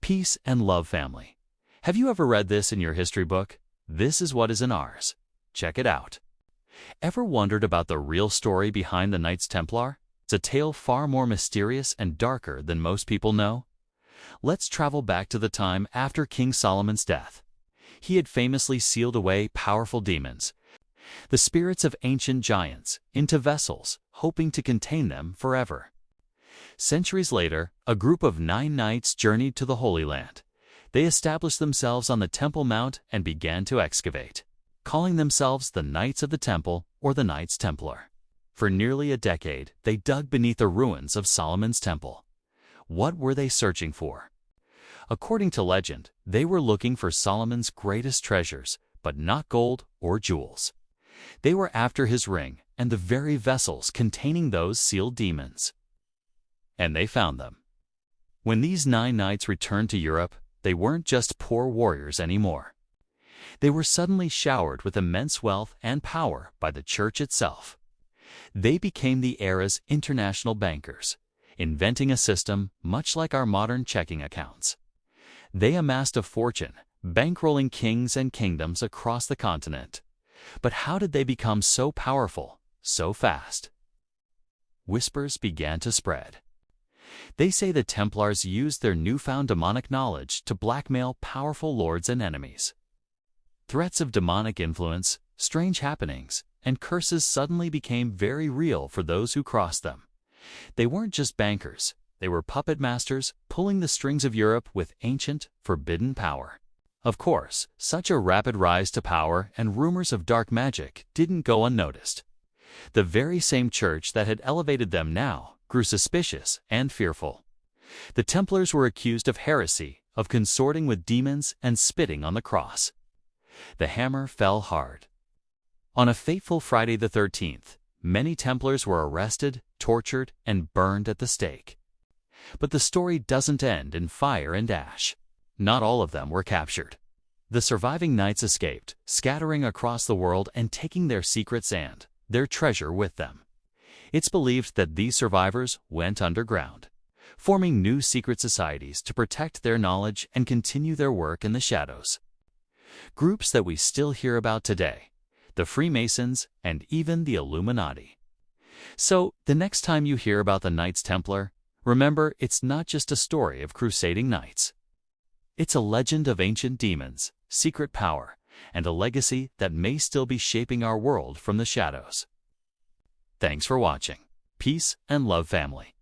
Peace and love, family. Have you ever read this in your history book? This is what is in ours. Check it out. Ever wondered about the real story behind the Knights Templar? It's a tale far more mysterious and darker than most people know. Let's travel back to the time after King Solomon's death. He had famously sealed away powerful demons, the spirits of ancient giants, into vessels, hoping to contain them forever. Centuries later, a group of 9 knights journeyed to the Holy Land. They established themselves on the Temple Mount and began to excavate, calling themselves the Knights of the Temple or the Knights Templar. For nearly a decade, they dug beneath the ruins of Solomon's Temple. What were they searching for? According to legend, they were looking for Solomon's greatest treasures, but not gold or jewels. They were after his ring and the very vessels containing those sealed demons. And they found them. When these 9 knights returned to Europe, they weren't just poor warriors anymore. They were suddenly showered with immense wealth and power by the church itself. They became the era's international bankers, inventing a system much like our modern checking accounts. They amassed a fortune, bankrolling kings and kingdoms across the continent. But how did they become so powerful, so fast? Whispers began to spread. They say the Templars used their newfound demonic knowledge to blackmail powerful lords and enemies. Threats of demonic influence, strange happenings, and curses suddenly became very real for those who crossed them. They weren't just bankers. They were puppet masters, pulling the strings of Europe with ancient, forbidden power. Of course, such a rapid rise to power and rumors of dark magic didn't go unnoticed. The very same church that had elevated them now grew suspicious and fearful. The Templars were accused of heresy, of consorting with demons and spitting on the cross. The hammer fell hard. On a fateful Friday the 13th, many Templars were arrested, tortured, and burned at the stake. But the story doesn't end in fire and ash. Not all of them were captured. The surviving knights escaped, scattering across the world and taking their secrets and their treasure with them. It's believed that these survivors went underground, forming new secret societies to protect their knowledge and continue their work in the shadows. Groups that we still hear about today, the Freemasons and even the Illuminati. So, the next time you hear about the Knights Templar, remember, it's not just a story of crusading knights. It's a legend of ancient demons, secret power, and a legacy that may still be shaping our world from the shadows. Thanks for watching. Peace and love, family.